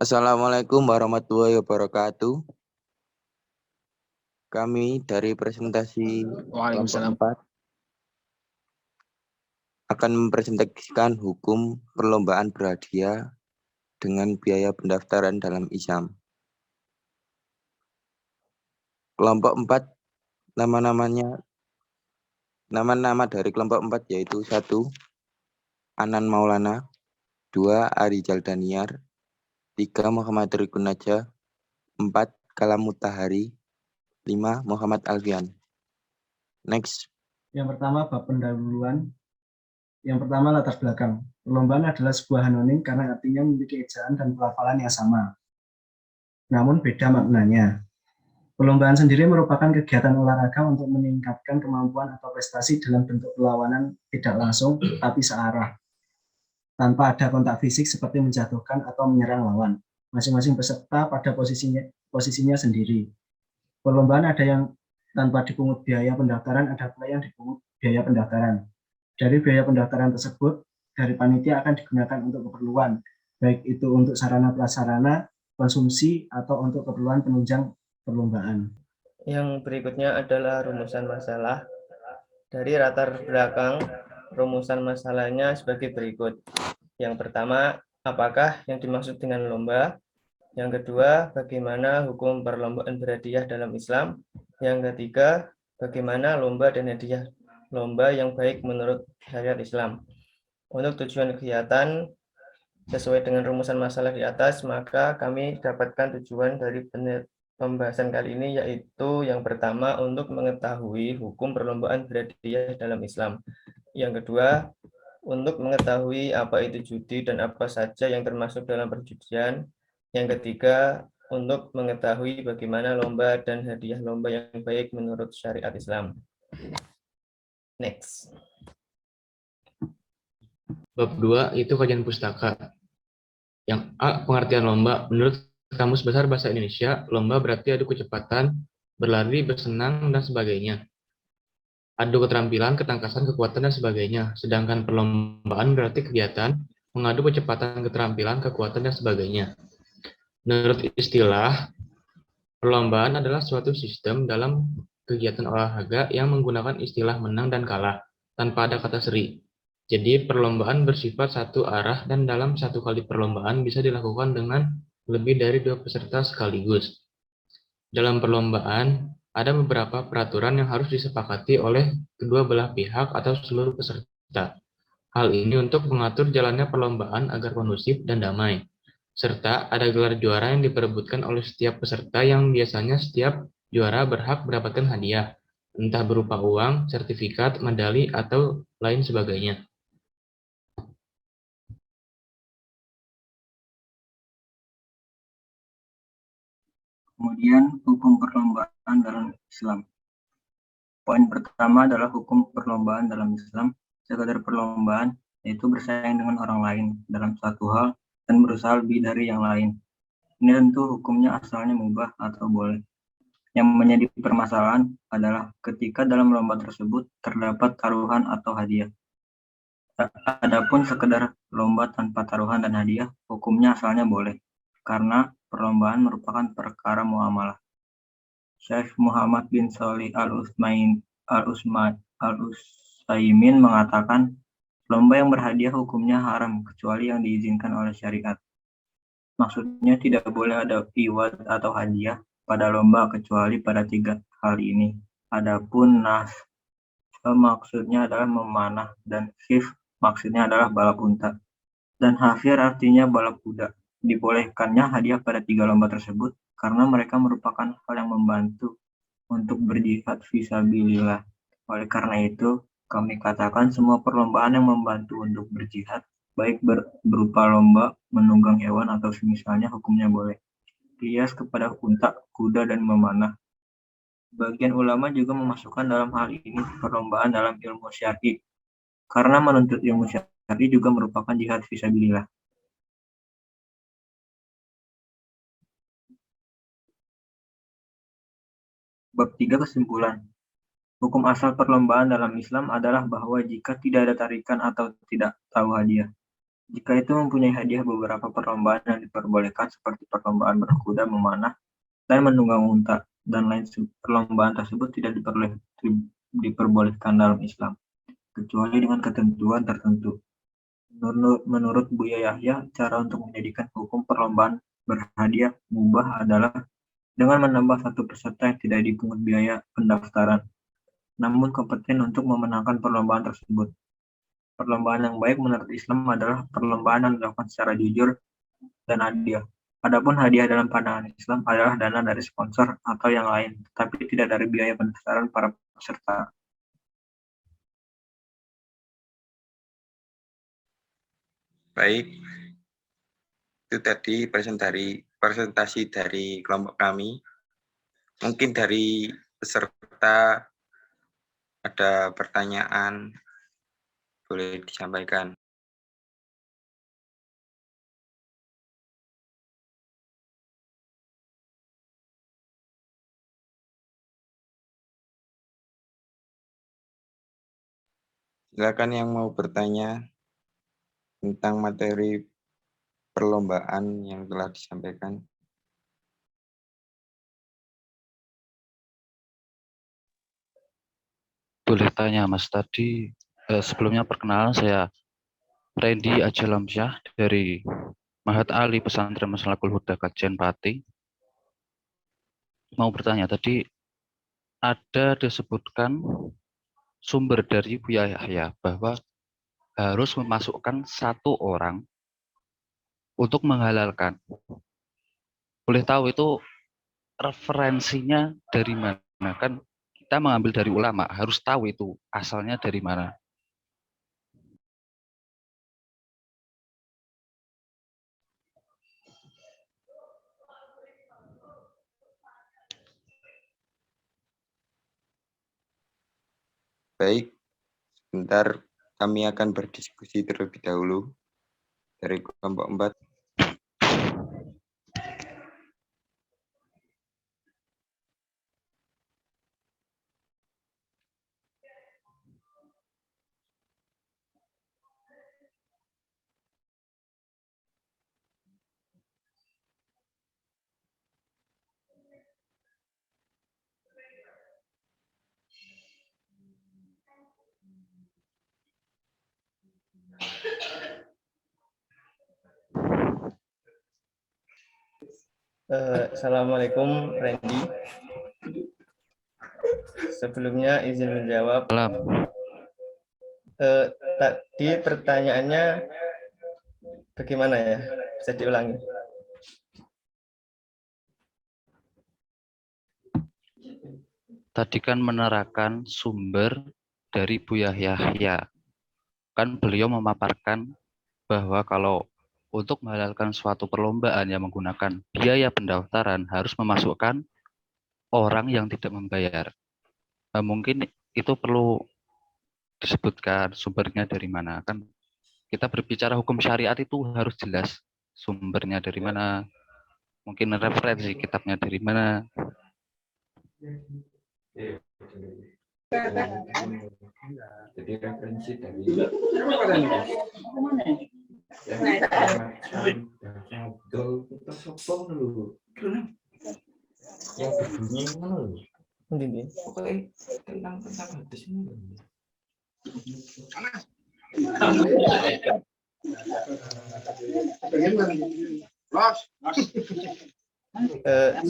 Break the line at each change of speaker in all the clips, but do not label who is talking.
Assalamualaikum warahmatullahi wabarakatuh. Kami dari presentasi kelompok
Waalaikumsalam.
4 akan mempresentasikan hukum perlombaan berhadiah dengan biaya pendaftaran dalam Islam. Kelompok 4 nama dari kelompok 4 yaitu 1. Anan Maulana, 2. Arijal Daniar, 3. Muhammad Rikun Najah, 4. Kalam Mutahari, 5. Muhammad Alfian. Next.
Yang pertama, bab pendahuluan. Yang pertama, latar belakang. Perlombaan adalah sebuah anonim karena artinya memiliki ejaan dan pelafalan yang sama, namun beda maknanya. Perlombaan sendiri merupakan kegiatan olahraga untuk meningkatkan kemampuan atau prestasi dalam bentuk perlawanan tidak langsung tapi searah, tanpa ada kontak fisik seperti menjatuhkan atau menyerang lawan. Masing-masing peserta pada posisinya sendiri. Perlombaan ada yang tanpa dipungut biaya pendaftaran, ada pula yang dipungut biaya pendaftaran. Dari biaya pendaftaran tersebut, dari panitia akan digunakan untuk keperluan, baik itu untuk sarana prasarana, konsumsi, atau untuk keperluan penunjang perlombaan.
Yang berikutnya adalah rumusan masalah. Dari latar belakang, rumusan masalahnya sebagai berikut. Yang pertama, apakah yang dimaksud dengan lomba? Yang kedua, bagaimana hukum perlombaan berhadiah dalam Islam? Yang ketiga, bagaimana lomba dan hadiah lomba yang baik menurut syariat Islam? Untuk tujuan kegiatan sesuai dengan rumusan masalah di atas, maka kami dapatkan tujuan dari pembahasan kali ini, yaitu yang pertama untuk mengetahui hukum perlombaan berhadiah dalam Islam. Yang kedua, untuk mengetahui apa itu judi dan apa saja yang termasuk dalam perjudian. Yang ketiga, untuk mengetahui bagaimana lomba dan hadiah lomba yang baik menurut syariat Islam. Next.
Bab 2 itu kajian pustaka. Yang A, pengertian lomba. Menurut Kamus Besar Bahasa Indonesia, lomba berarti adu kecepatan, berlari, bersenang, dan sebagainya. Adu keterampilan, ketangkasan, kekuatan, dan sebagainya. Sedangkan perlombaan berarti kegiatan, mengadu kecepatan, keterampilan, kekuatan, dan sebagainya. Menurut istilah, perlombaan adalah suatu sistem dalam kegiatan olahraga yang menggunakan istilah menang dan kalah, tanpa ada kata seri. Jadi perlombaan bersifat satu arah dan dalam satu kali perlombaan bisa dilakukan dengan lebih dari 2 peserta sekaligus. Dalam perlombaan, ada beberapa peraturan yang harus disepakati oleh kedua belah pihak atau seluruh peserta. Hal ini untuk mengatur jalannya perlombaan agar kondusif dan damai. Serta ada gelar juara yang diperebutkan oleh setiap peserta yang biasanya setiap juara berhak mendapatkan hadiah, entah berupa uang, sertifikat, medali, atau lain sebagainya.
Kemudian, hukum perlombaan dalam Islam. Poin pertama adalah hukum perlombaan dalam Islam. Sekadar perlombaan, yaitu bersaing dengan orang lain dalam suatu hal dan berusaha lebih dari yang lain. Ini tentu hukumnya asalnya mubah atau boleh. Yang menjadi permasalahan adalah ketika dalam lomba tersebut terdapat taruhan atau hadiah. Adapun sekedar lomba tanpa taruhan dan hadiah, hukumnya asalnya boleh, karena perlombaan merupakan perkara muamalah. Syekh Muhammad bin Shalih Al-Utsaimin mengatakan, lomba yang berhadiah hukumnya haram kecuali yang diizinkan oleh syariat. Maksudnya tidak boleh ada iwad atau hadiah pada lomba kecuali pada 3 hal ini. Adapun nas maksudnya adalah memanah dan khif maksudnya adalah balap unta. Dan hafir artinya balap kuda. Dibolehkannya hadiah pada 3 lomba tersebut karena mereka merupakan hal yang membantu untuk berjihad fisabilillah. Oleh karena itu, kami katakan semua perlombaan yang membantu untuk berjihad, baik berupa lomba menunggang hewan atau semisalnya, hukumnya boleh. Kias kepada unta, kuda, dan memanah. Bagian ulama juga memasukkan dalam hal ini perlombaan dalam ilmu syar'i, karena menuntut ilmu syar'i juga merupakan jihad fisabilillah. Bab 3 kesimpulan. Hukum asal perlombaan dalam Islam adalah bahwa jika tidak ada tarikan atau tidak tahu hadiah, Jika itu mempunyai hadiah, beberapa perlombaan yang diperbolehkan seperti perlombaan berkuda, memanah, dan menunggang unta, dan lain perlombaan tersebut tidak diperbolehkan dalam Islam, kecuali dengan ketentuan tertentu. Menurut Buya Yahya, cara untuk menjadikan hukum perlombaan berhadiah mubah adalah dengan menambah satu peserta yang tidak dipungut biaya pendaftaran, namun kompeten untuk memenangkan perlombaan tersebut. Perlombaan yang baik menurut Islam adalah perlombaan yang dilakukan secara jujur dan adil. Adapun hadiah dalam pandangan Islam adalah dana dari sponsor atau yang lain, tetapi tidak dari biaya pendaftaran para peserta.
Baik, itu tadi presentasi dari kelompok kami. Mungkin dari peserta ada pertanyaan, boleh disampaikan. Silakan yang mau bertanya tentang materi perlombaan yang telah disampaikan.
Boleh tanya Mas, tadi sebelumnya perkenalan, saya Randy Ajalamsyah dari Mahat Ali Pesantren Maslakul Huda Kajian Pati. Mau bertanya, tadi ada disebutkan sumber dari Buya Yahya bahwa harus memasukkan satu orang untuk menghalalkan. Boleh tahu itu referensinya dari mana? Kan kita mengambil dari ulama, harus tahu itu asalnya dari mana.
Baik, sebentar kami akan berdiskusi terlebih dahulu dari kelompok 4.
Assalamualaikum Randy. Sebelumnya izin menjawab. Tadi pertanyaannya bagaimana ya? Bisa diulangi?
Tadi kan menerangkan sumber dari Buya Yahya. Kan beliau memaparkan bahwa kalau untuk menghalalkan suatu perlombaan yang menggunakan biaya pendaftaran harus memasukkan orang yang tidak membayar. Nah, mungkin itu perlu disebutkan sumbernya dari mana. Kan kita berbicara hukum syariat itu harus jelas sumbernya dari mana. Mungkin referensi kitabnya dari mana.
Jadi referensi dari yang berbunyi mana? Pokoknya tentang hadis ini.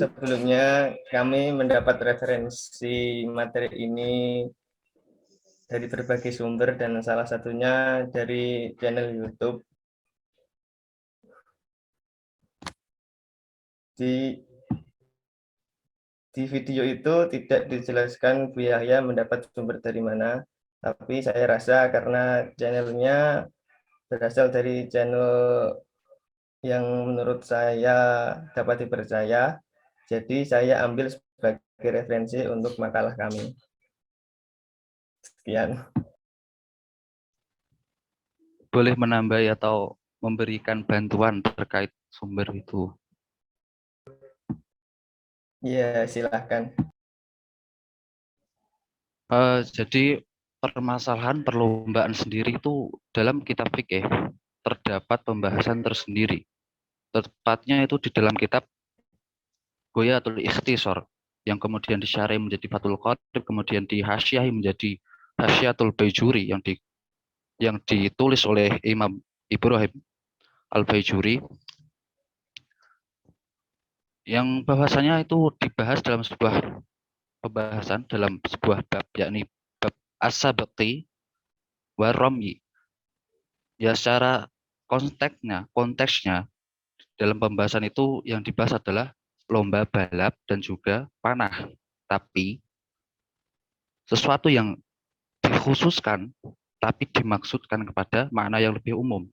Sebelumnya kami mendapat referensi materi ini dari berbagai sumber dan salah satunya dari channel YouTube. Di video itu tidak dijelaskan Bu Yahya mendapat sumber dari mana, tapi saya rasa karena channelnya berasal dari channel yang menurut saya dapat dipercaya, jadi saya ambil sebagai referensi untuk makalah kami. Sekian.
Boleh menambah atau memberikan bantuan terkait sumber itu?
Iya, silahkan.
Jadi permasalahan perlombaan sendiri itu dalam kitab fikih terdapat pembahasan tersendiri. Tepatnya itu di dalam kitab Ghoyatul Ikhtisar, yang kemudian disyarah menjadi Fathul Qorib, kemudian dihasyiahi menjadi Hasyiatul Baijuri yang ditulis oleh Imam Ibrahim Al-Baijuri, yang bahwasanya itu dibahas dalam sebuah pembahasan dalam sebuah bab, yakni bab As-Sabqi wa Ramyi. Ya, secara konteksnya dalam pembahasan itu yang dibahas adalah lomba balap dan juga panah. Tapi sesuatu yang dikhususkan tapi dimaksudkan kepada makna yang lebih umum.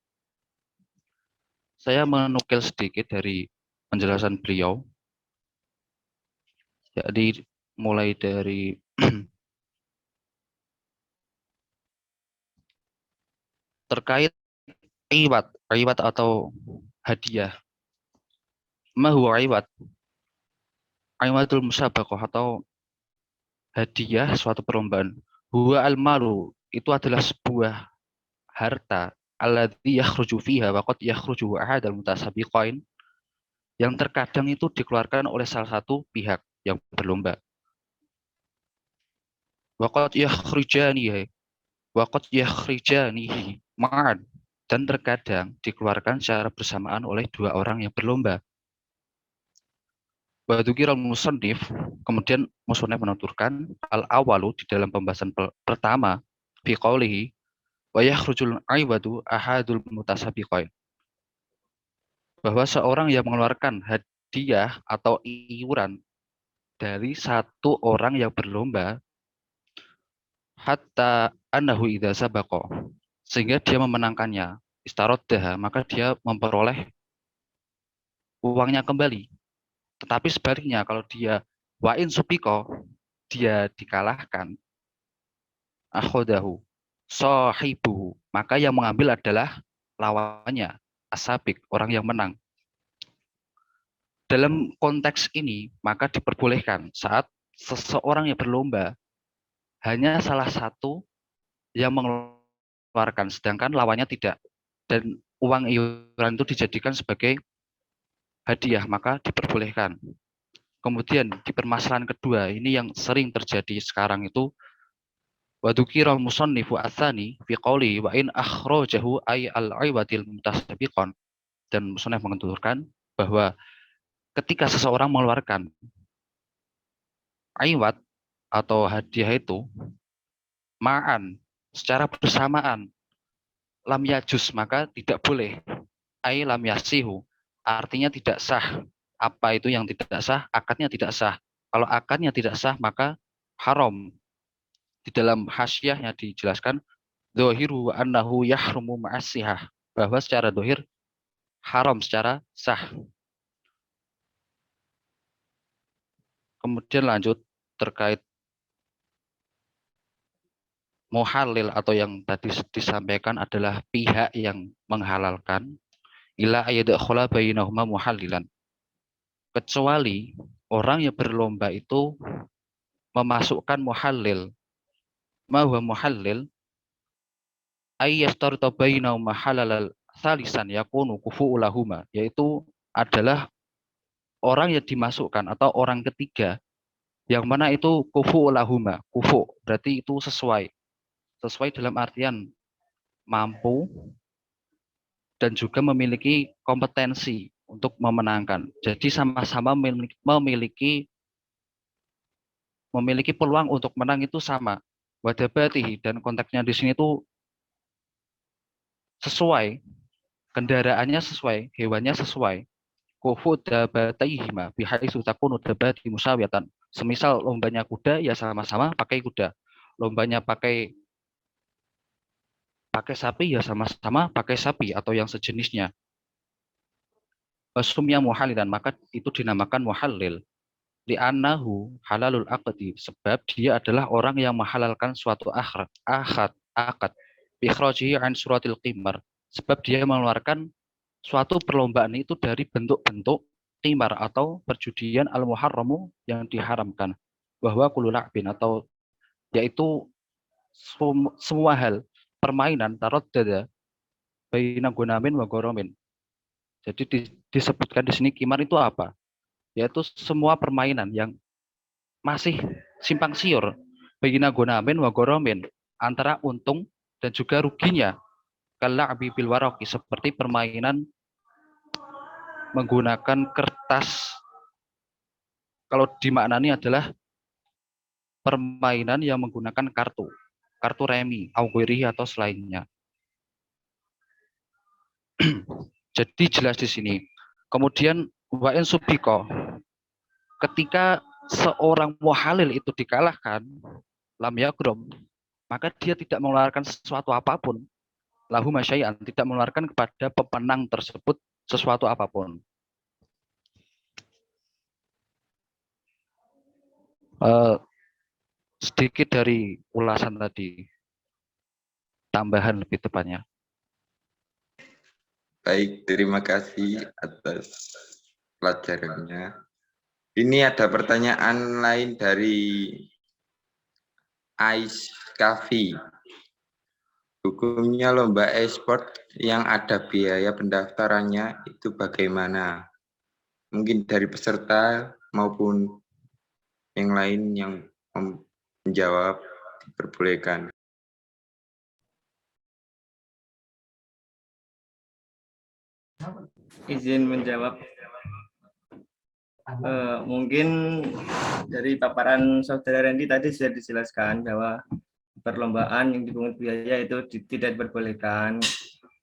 Saya menukil sedikit dari penjelasan beliau. Jadi mulai dari terkait iwat atau hadiah. Ma huwa iwat? Iwatul musabaqah atau hadiah suatu perlombaan. Huwa al-malu, itu adalah sebuah harta alladzi yakhruju fiha wa qad yakhruju ahadul mutasabiqain, yang terkadang itu dikeluarkan oleh salah satu pihak yang berlomba. Wa qad yakhrijanihi ma'an, dan terkadang dikeluarkan secara bersamaan oleh dua orang yang berlomba. Wa dzukira al-musannif, kemudian musannif menuturkan al-awalu di dalam pembahasan pertama fi qaulihi wa yakhrujul aiwadu ahadul mutasabiqain, bahwa seorang yang mengeluarkan hadiah atau iuran dari satu orang yang berlomba, hatta annahu idza sabaqa, sehingga dia memenangkannya, istaraddaha, maka dia memperoleh uangnya kembali. Tetapi sebaliknya, kalau dia wa in subiqa, dia dikalahkan, akhodahu sahibuhu, maka yang mengambil adalah lawannya, asabik, orang yang menang. Dalam konteks ini, maka diperbolehkan saat seseorang yang berlomba hanya salah satu yang mengeluarkan, sedangkan lawannya tidak, dan uang iuran itu dijadikan sebagai hadiah, maka diperbolehkan. Kemudian di permasalahan kedua, ini yang sering terjadi sekarang itu, wa dzukira al-musannifu atsani fi qouli wa in akhrajahu ay al-iwadil mutasabiqan, dan musannif mengenturkan bahwa ketika seseorang mengeluarkan iwad atau hadiah itu ma'an, secara bersamaan, lam yajus, maka tidak boleh. Ay lam yasihu, artinya tidak sah. Apa itu yang tidak sah? Akadnya tidak sah. Kalau akadnya tidak sah, maka haram. Di dalam hasyiahnya dijelaskan dzahiru annahu yahrumu ma'as-sihah, bahwa secara zahir haram secara sah. Kemudian lanjut terkait muhalil atau yang tadi disampaikan adalah pihak yang menghalalkan, ila ayyadkhula bainahuma muhallilan, kecuali orang yang berlomba itu memasukkan muhallil. Ma huwa muhallil? Ay yastarita bainahuma halal salisan yakunu kufu'u lahuma, yaitu adalah orang yang dimasukkan atau orang ketiga yang mana itu kufu'u lahuma. Kufu berarti itu sesuai dalam artian mampu dan juga memiliki kompetensi untuk memenangkan. Jadi sama-sama memiliki peluang untuk menang itu sama. Wadabatihi, dan konteksnya di sini itu sesuai, kendaraannya sesuai, hewannya sesuai. Kufu dabatihima bihaisu takunu dabati musawiyatan. Semisal lombanya kuda, ya sama-sama pakai kuda. Lombanya pakai sapi, ya sama-sama pakai sapi atau yang sejenisnya. Wasumya muhalilan, maka itu dinamakan muhalil. Li'annahu halalul aqdi, sebab dia adalah orang yang menghalalkan suatu akad. Bikhrajihi an suratil qimar, sebab dia mengeluarkan suatu perlombaan itu dari bentuk-bentuk qimar atau perjudian al-muharramu yang diharamkan. Bahwa kullu la'bin, atau yaitu semua hal permainan taraddada baina gunamin wa goromin. Jadi disebutkan di sini qimar itu apa? Yaitu semua permainan yang masih simpang siur baina gunamin wa goromin, antara untung dan juga ruginya. Kala'bi bil waraqi, seperti permainan menggunakan kertas. Kalau dimaknani adalah permainan yang menggunakan kartu remi, auguiri atau selainnya. Jadi jelas di sini. Kemudian wa'in subiko, ketika seorang muhalil itu dikalahkan, lam yakrum, maka dia tidak mengeluarkan sesuatu apapun. Lahu masyai'an, tidak mengeluarkan kepada pemenang tersebut sesuatu apapun. Sedikit dari ulasan tadi, tambahan lebih tepatnya.
Baik, terima kasih atas pelajarannya. Ini ada pertanyaan lain dari Ais Kafi. Hukumnya lomba e-sport yang ada biaya pendaftarannya itu bagaimana? Mungkin dari peserta maupun yang lain yang menjawab diperbolehkan.
Izin menjawab. Mungkin dari paparan saudara Randy tadi sudah dijelaskan bahwa perlombaan yang dipungut biaya itu tidak diperbolehkan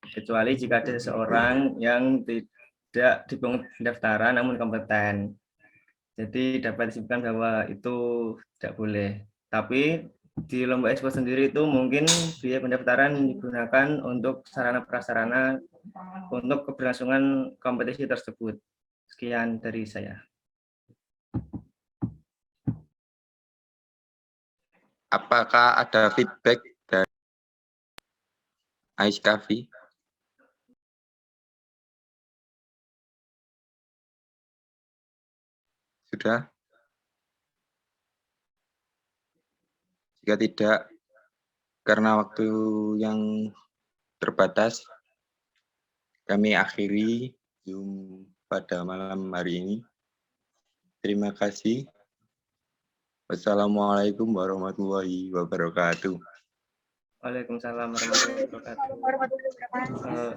kecuali jika ada seseorang yang tidak dipungut pendaftaran namun kompeten. Jadi dapat disimpulkan bahwa itu tidak boleh. Tapi di lomba e-sport sendiri itu mungkin biaya pendaftaran digunakan untuk sarana prasarana untuk keberlangsungan kompetisi tersebut. Sekian dari saya.
Apakah ada feedback dari Ais Kafi? Sudah? Jika tidak, karena waktu yang terbatas, kami akhiri Zoom pada malam hari ini. Terima kasih. Wassalamualaikum warahmatullahi wabarakatuh.
Waalaikumsalam warahmatullahi wabarakatuh.